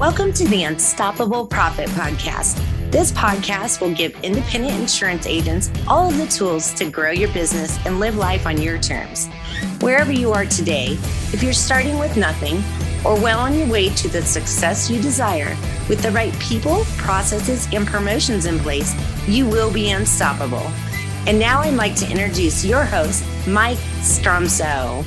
Welcome to the Unstoppable Profit Podcast. This podcast will give independent insurance agents all of the tools to grow your business and live life on your terms. Wherever you are today, if you're starting with nothing or well on your way to the success you desire, with the right people, processes, and promotions in place, you will be unstoppable. And now I'd like to introduce your host, Mike Stromsoe.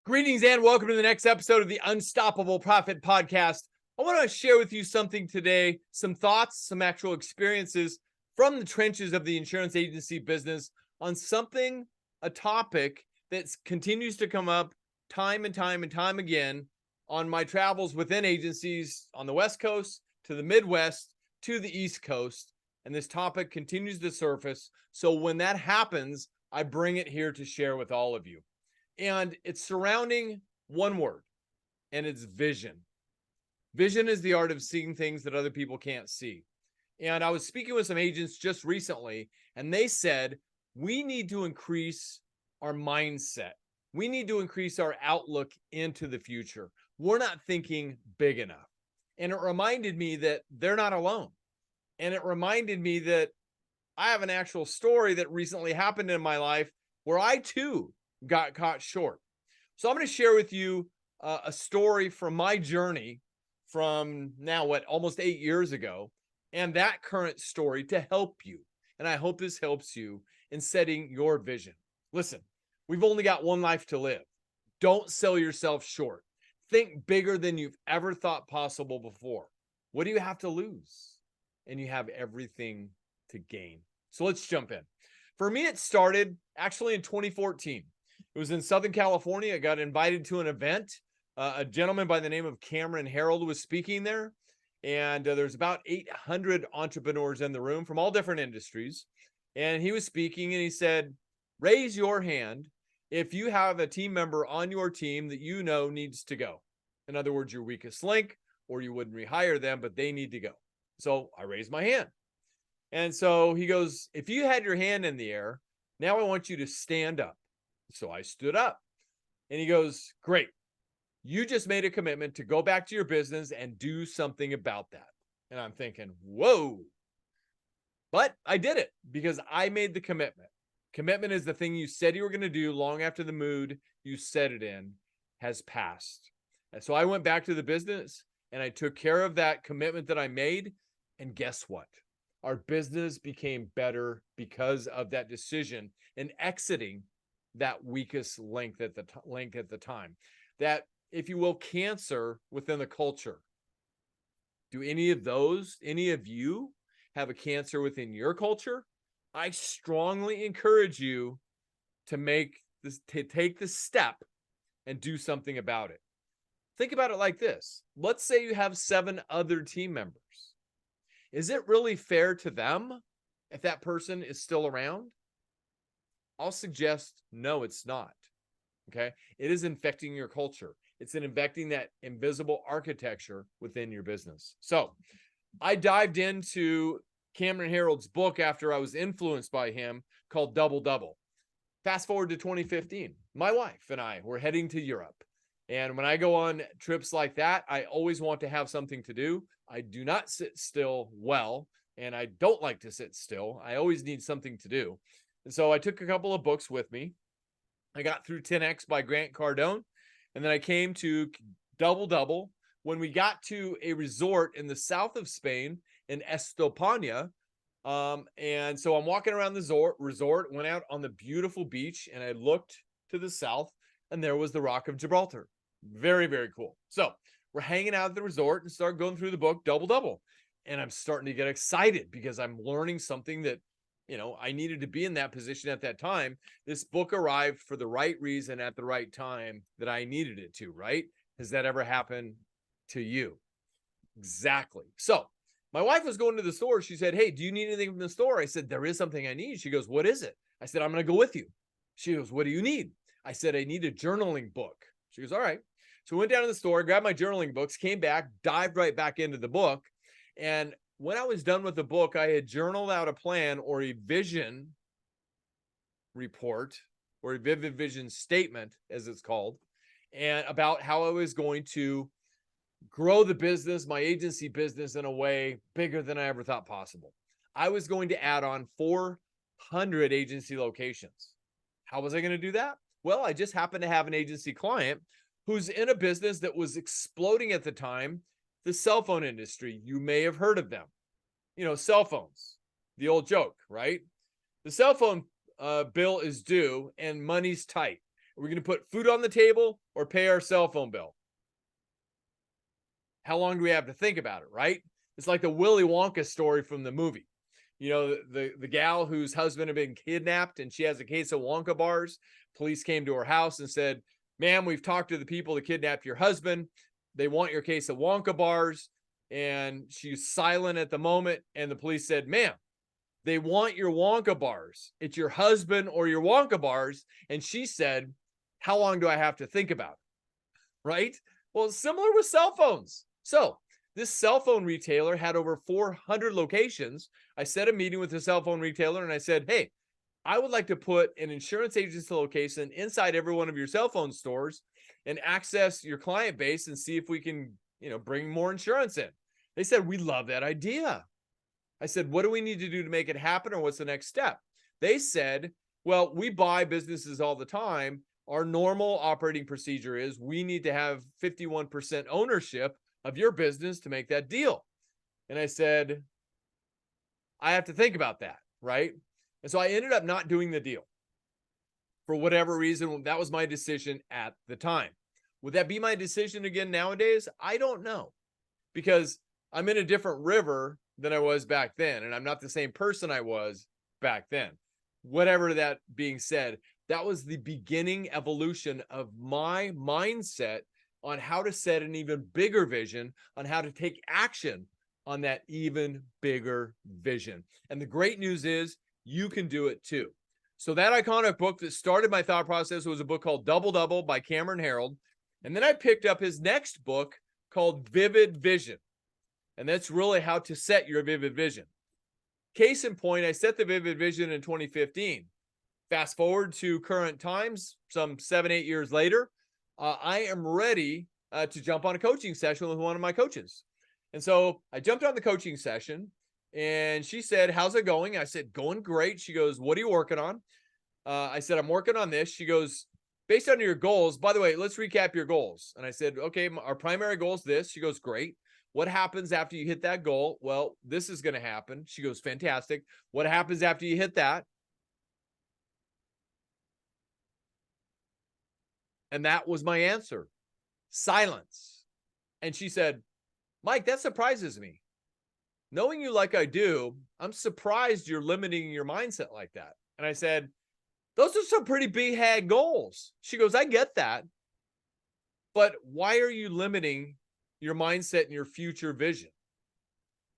Greetings and welcome to the next episode of the Unstoppable Profit Podcast. I want to share with you something today, some thoughts, some actual experiences from the trenches of the insurance agency business on something, a topic that continues to come up time and time again on my travels within agencies on the West Coast to the Midwest to the East Coast. And this topic continues to surface. So when that happens, I bring it here to share with all of you. And it's surrounding one word, and it's vision. Vision is the art of seeing things that other people can't see. And I was speaking with some agents just recently, and they said, we need to increase our mindset. We need to increase our outlook into the future. We're not thinking big enough. And it reminded me that they're not alone. And it reminded me that I have an actual story that recently happened in my life where I too got caught short. So I'm going to share with you a story from my journey from now, almost 8 years ago, and that current story to help you. And I hope this helps you in setting your vision. Listen, we've only got one life to live. Don't sell yourself short. Think bigger than you've ever thought possible before. What do you have to lose? And you have everything to gain. So let's jump in. For me, it started actually in 2014. It was in Southern California. I got invited to an event. A gentleman by the name of Cameron Harold was speaking there. And there's about 800 entrepreneurs in the room from all different industries. And he was speaking and he said, raise your hand if you have a team member on your team that you know needs to go. In other words, your weakest link, or you wouldn't rehire them, but they need to go. So I raised my hand. And so he goes, if you had your hand in the air, now I want you to stand up. So I stood up and he goes, great. You just made a commitment to go back to your business and do something about that. And I'm thinking, whoa. But I did it because I made the commitment. Commitment is the thing you said you were going to do long after the mood you set it in has passed. And so I went back to the business and I took care of that commitment that I made. And guess what? Our business became better because of that decision and exiting that weakest link at the time. That, if you will, cancer within the culture. Do any of you have a cancer within your culture? I strongly encourage you to take the step and do something about it. Think about it like this. Let's say you have 7 other team members. Is it really fair to them if that person is still around? I'll suggest no, it's not. Okay. It is infecting your culture. It's infecting that invisible architecture within your business. So I dived into Cameron Harold's book after I was influenced by him called Double Double. Fast forward to 2015. My wife and I were heading to Europe. And when I go on trips like that, I always want to have something to do. I do not sit still well, and I don't like to sit still. I always need something to do. And so I took a couple of books with me. I got through 10X by Grant Cardone, and then I came to Double Double when we got to a resort in the south of Spain in Estepona. And so I'm walking around the resort, went out on the beautiful beach, and I looked to the south, and there was the Rock of Gibraltar. Very, very cool. So we're hanging out at the resort and start going through the book Double Double. And I'm starting to get excited because I'm learning something that, I needed to be in that position at that time. This book arrived for the right reason at the right time that I needed it to, right? Has that ever happened to you? Exactly. So my wife was going to the store. She said, hey, do you need anything from the store? I said, there is something I need. She goes, what is it? I said, I'm going to go with you. She goes, what do you need? I said, I need a journaling book. She goes, all right. So we went down to the store, grabbed my journaling books, came back, dived right back into the book. And when I was done with the book, I had journaled out a plan or a vision report or a vivid vision statement, as it's called. and about how I was going to grow the business, my agency business, in a way bigger than I ever thought possible. I was going to add on 400 agency locations. How was I going to do that? Well, I just happened to have an agency client who's in a business that was exploding at the time, the cell phone industry. You may have heard of them. You know, cell phones, the old joke, right? The cell phone bill is due and money's tight. Are we going to put food on the table or pay our cell phone bill? How long do we have to think about it, right? It's like the Willy Wonka story from the movie. You know, the gal whose husband had been kidnapped and she has a case of Wonka bars. Police came to her house and said, ma'am, we've talked to the people that kidnapped your husband. They want your case of Wonka bars. And she's silent at the moment. And the police said, ma'am, they want your Wonka bars. It's your husband or your Wonka bars. And she said, how long do I have to think about it? Right? Well, it's similar with cell phones. So this cell phone retailer had over 400 locations. I set a meeting with the cell phone retailer and I said, hey, I would like to put an insurance agency location inside every one of your cell phone stores and access your client base and see if we can, bring more insurance in. They said, we love that idea. I said, what do we need to do to make it happen, or what's the next step? They said, well, we buy businesses all the time. Our normal operating procedure is we need to have 51% ownership of your business to make that deal. And I said, I have to think about that, right? And so I ended up not doing the deal. For whatever reason, that was my decision at the time. Would that be my decision again nowadays? I don't know, because I'm in a different river than I was back then, and I'm not the same person I was back then. Whatever that being said, that was the beginning evolution of my mindset on how to set an even bigger vision, on how to take action on that even bigger vision. And the great news is you can do it too. So that iconic book that started my thought process was a book called Double Double by Cameron Herold. And then I picked up his next book called Vivid Vision. And that's really how to set your vivid vision. Case in point, I set the vivid vision in 2015. Fast forward to current times, some 7-8 years later, I am ready to jump on a coaching session with one of my coaches. And so I jumped on the coaching session and she said, how's it going? I said, going great. She goes, what are you working on? I said, I'm working on this. She goes, based on your goals, by the way, let's recap your goals. And I said, okay, our primary goal is this. She goes, great. What happens after you hit that goal? Well, this is going to happen. She goes, fantastic. What happens after you hit that? And that was my answer. Silence. And she said, Mike, that surprises me. Knowing you like I do, I'm surprised you're limiting your mindset like that. And I said, those are some pretty big goals. She goes, I get that. But why are you limiting your mindset and your future vision?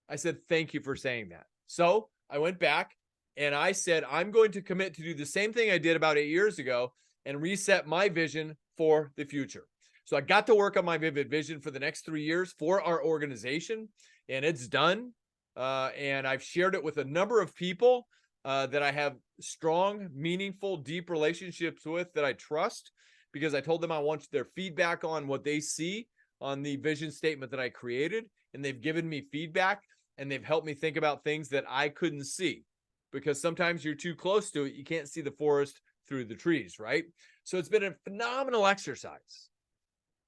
I said, thank you for saying that. So I went back and I said, I'm going to commit to do the same thing I did about 8 years ago and reset my vision for the future. So I got to work on my vivid vision for the next 3 years for our organization, and it's done. And I've shared it with a number of people that I have strong, meaningful, deep relationships with that I trust, because I told them I want their feedback on what they see on the vision statement that I created. And they've given me feedback and they've helped me think about things that I couldn't see, because sometimes you're too close to it. You can't see the forest through the trees, right? So it's been a phenomenal exercise.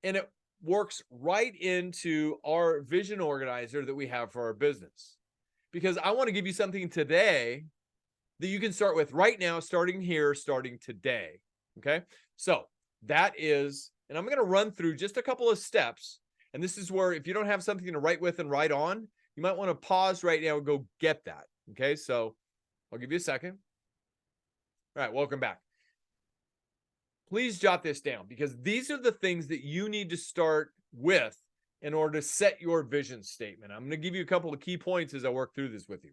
And it works right into our vision organizer that we have for our business. Because I want to give you something today that you can start with right now, starting here, starting today. Okay. So that is, and I'm going to run through just a couple of steps. And this is where, if you don't have something to write with and write on, you might want to pause right now and go get that. Okay. So I'll give you a second. All right. Welcome back. Please jot this down, because these are the things that you need to start with in order to set your vision statement. I'm going to give you a couple of key points as I work through this with you.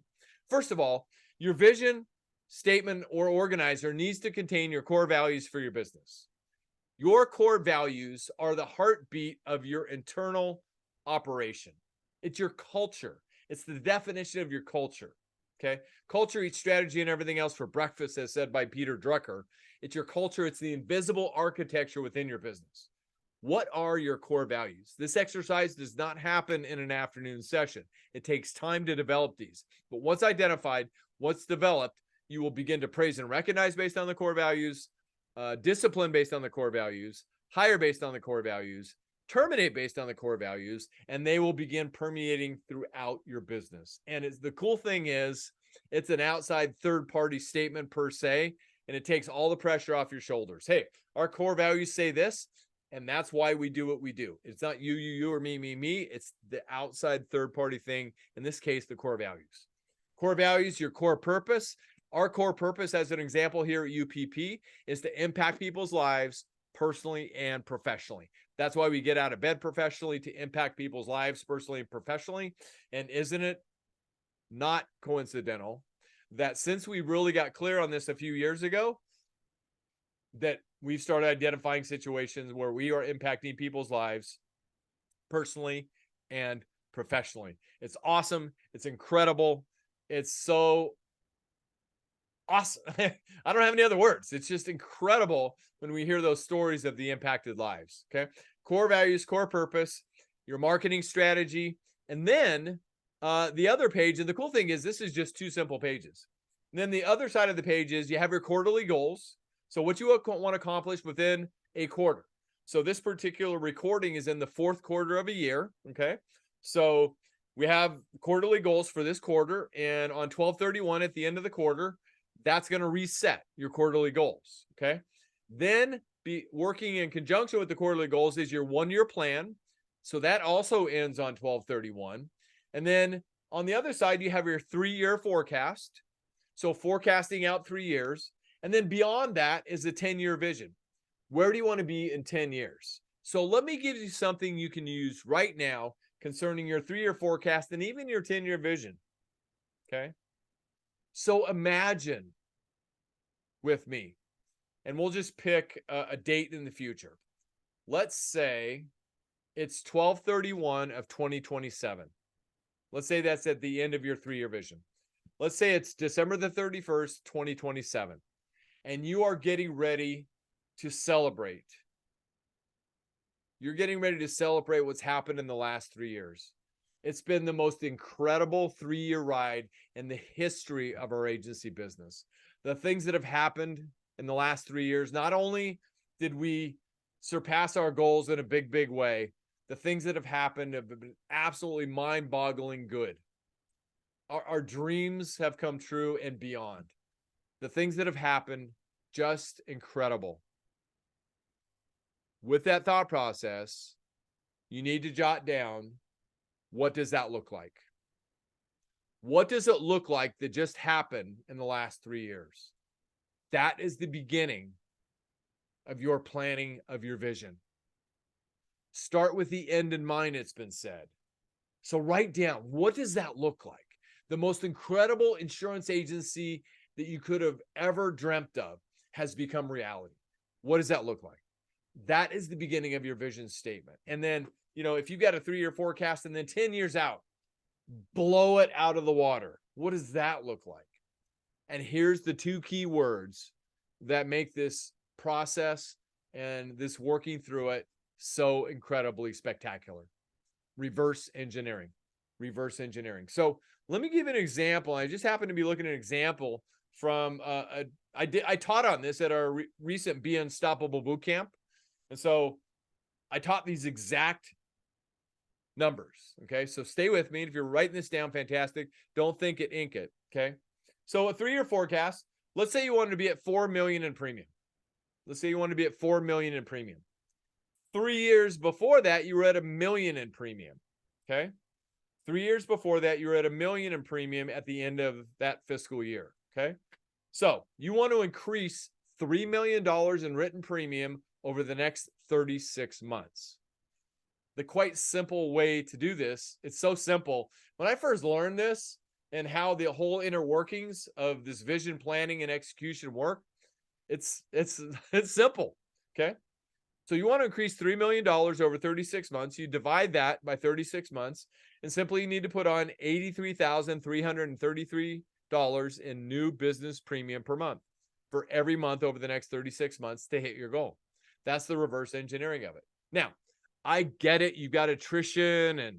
First of all, your vision statement or organizer needs to contain your core values for your business. Your core values are the heartbeat of your internal operation. It's your culture. It's the definition of your culture. Okay. Culture eats strategy and everything else for breakfast, as said by Peter Drucker. It's your culture. It's the invisible architecture within your business. What are your core values? This exercise does not happen in an afternoon session. It takes time to develop these. But once identified, once developed, you will begin to praise and recognize based on the core values, discipline based on the core values, hire based on the core values, terminate based on the core values, and they will begin permeating throughout your business. And the cool thing is, it's an outside third-party statement per se, and it takes all the pressure off your shoulders. Hey, our core values say this, and that's why we do what we do. It's not you, or me. It's the outside third-party thing. In this case, the core values. Core values, your core purpose. Our core purpose, as an example here at UPP, is to impact people's lives personally and professionally. That's why we get out of bed professionally, to impact people's lives personally and professionally. And isn't it not coincidental that since we really got clear on this a few years ago, that we've started identifying situations where we are impacting people's lives personally and professionally. It's awesome. It's incredible. It's so awesome. I don't have any other words. It's just incredible when we hear those stories of the impacted lives. Okay. Core values, core purpose, your marketing strategy. And then the other page, and the cool thing is this is just 2 simple pages. And then the other side of the page is you have your quarterly goals. So what you want to accomplish within a quarter. So this particular recording is in the 4th quarter of a year. Okay. So we have quarterly goals for this quarter, and on 12/31 at the end of the quarter, that's going to reset your quarterly goals. Okay. Then be working in conjunction with the quarterly goals is your 1-year plan. So that also ends on 12/31. And then on the other side, you have your 3-year forecast. So forecasting out 3 years. And then beyond that is a 10-year vision. Where do you want to be in 10 years? So let me give you something you can use right now concerning your 3-year forecast and even your 10-year vision. Okay. So imagine with me, and we'll just pick a date in the future. Let's say it's 12/31 of 2027. Let's say that's at the end of your 3-year vision. Let's say it's December the 31st, 2027, and you are getting ready to celebrate. You're getting ready to celebrate what's happened in the last 3 years. It's been the most incredible 3-year ride in the history of our agency business. The things that have happened in the last 3 years, not only did we surpass our goals in a big way, the things that have happened have been absolutely mind-boggling good. Our dreams have come true and beyond. The things that have happened, just incredible. With that thought process, you need to jot down, what does that look like? What does it look like that just happened in the last 3 years? That is the beginning of your planning of your vision. Start with the end in mind, it's been said. So write down, what does that look like? The most incredible insurance agency that you could have ever dreamt of has become reality. What does that look like? That is the beginning of your vision statement. And then, if you've got a 3-year forecast and then 10 years out, blow it out of the water. What does that look like? And here's the 2 key words that make this process and this working through it so incredibly spectacular. Reverse engineering. Reverse engineering. So let me give an example. I just happened to be looking at an example from I taught on this at our recent Be Unstoppable bootcamp. And so I taught these exact numbers. Okay. So stay with me. If you're writing this down, fantastic. Don't think it, ink it. Okay. So a 3-year forecast, let's say you wanted to be at 4 million in premium. Let's say you want to be at 4 million in premium. 3 years before that, you were at $1 million in premium. Okay. 3 years before that, you were at $1 million in premium at the end of that fiscal year. Okay. So you want to increase $3 million in written premium over the next 36 months. The quite simple way to do this, it's so simple. When I first learned this and how the whole inner workings of this vision planning and execution work, it's simple. Okay. So you want to increase $3 million over 36 months. You divide that by 36 months and simply need to put on $83,333 in new business premium per month for every month over the next 36 months to hit your goal. That's the reverse engineering of it. Now, I get it. You've got attrition and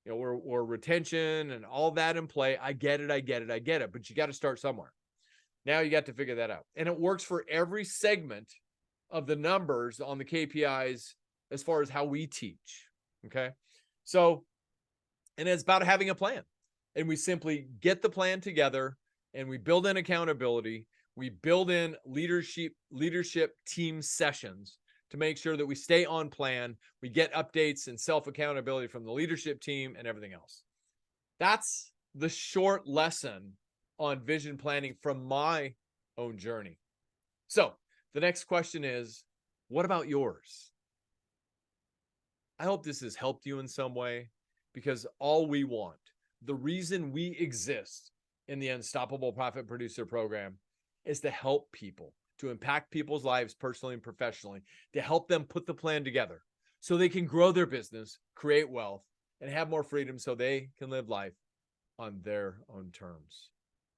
or retention and all that in play. I get it. But you got to start somewhere. Now you got to figure that out. And it works for every segment of the numbers on the KPIs as far as how we teach. Okay. So, and it's about having a plan. And we simply get the plan together and we build in accountability. We build in leadership team sessions to make sure that we stay on plan. We get updates and self-accountability from the leadership team and everything else. That's the short lesson on vision planning from my own journey. So the next question is, what about yours? I hope this has helped you in some way, because all we want, the reason we exist in the Unstoppable Profit Producer program, is to help people, to impact people's lives personally and professionally, to help them put the plan together so they can grow their business, create wealth, and have more freedom so they can live life on their own terms.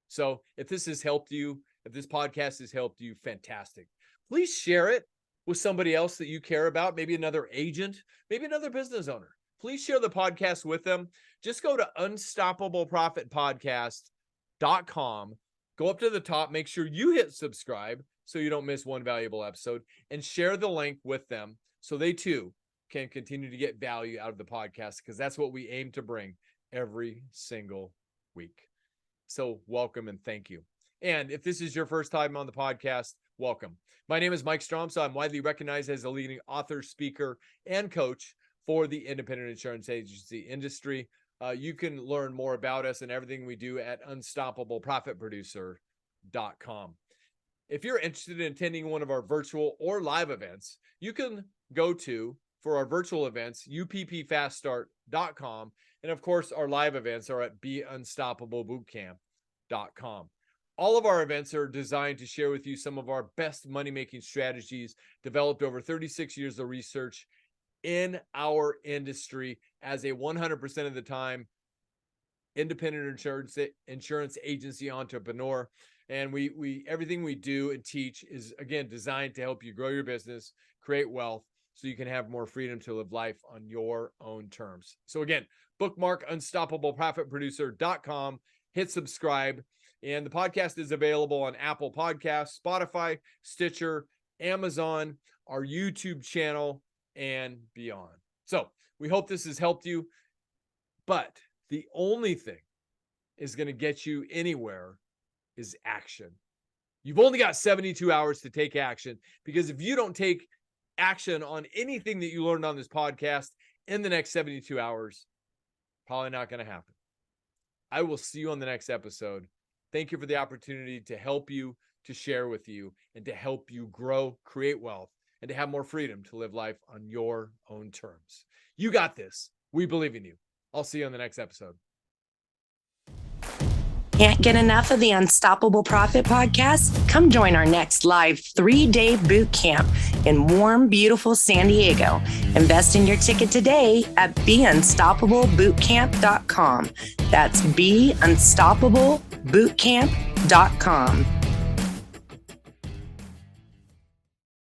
So if this has helped you, if this podcast has helped you, fantastic. Please share it with somebody else that you care about, maybe another agent, maybe another business owner. Please share the podcast with them. Just go to unstoppableprofitpodcast.com. Go up to the top, make sure you hit subscribe so you don't miss one valuable episode, and share the link with them so they too can continue to get value out of the podcast, because that's what we aim to bring every single week. So welcome and thank you. And if this is your first time on the podcast, welcome. My name is Mike Stromsoe. I'm widely recognized as a leading author, speaker, and coach for the independent insurance agency industry. You can learn more about us and everything we do at unstoppableprofitproducer.com. If you're interested in attending one of our virtual or live events, you can go to, for our virtual events, uppfaststart.com. And of course, our live events are at beunstoppablebootcamp.com. All of our events are designed to share with you some of our best money-making strategies developed over 36 years of research in our industry as a 100% of the time independent insurance agency entrepreneur. And we everything we do and teach is, again, designed to help you grow your business, create wealth, so you can have more freedom to live life on your own terms. So again, bookmark unstoppableprofitproducer.com, hit subscribe, and the podcast is available on Apple Podcasts, Spotify, Stitcher, Amazon, our YouTube channel, and beyond. So we hope this has helped you, but the only thing is going to get you anywhere is action. You've only got 72 hours to take action, because if you don't take action on anything that you learned on this podcast in the next 72 hours, probably not going to happen. I will see you on the next episode. Thank you for the opportunity to help you, to share with you, and to help you grow, create wealth, and to have more freedom to live life on your own terms. You got this. We believe in you. I'll see you on the next episode. Can't get enough of the Unstoppable Profit podcast? Come join our next live 3-day boot camp in warm, beautiful San Diego. Invest in your ticket today at beunstoppablebootcamp.com. That's beunstoppablebootcamp.com.